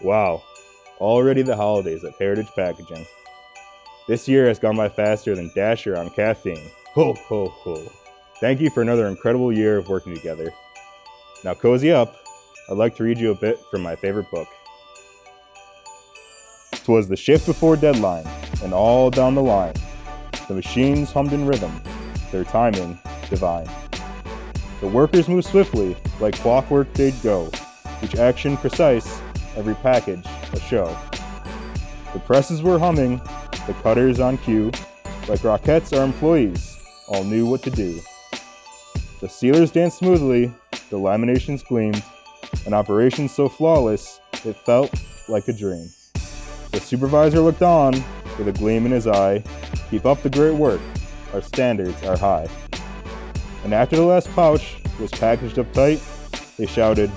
Wow, already the holidays at Heritage Packaging. This year has gone by faster than Dasher on caffeine. Ho, ho, ho. Thank you for another incredible year of working together. Now cozy up, I'd like to read you a bit from my favorite book. "'Twas the shift before deadline, and all down the line, the machines hummed in rhythm, their timing divine. The workers moved swiftly, like clockwork they'd go, each action precise, every package a show. The presses were humming, the cutters on cue, like rockets our employees all knew what to do. The sealers danced smoothly, the laminations gleamed, an operation so flawless it felt like a dream. The supervisor looked on with a gleam in his eye. Keep up the great work, our standards are high. And after the last pouch was packaged up tight, they shouted,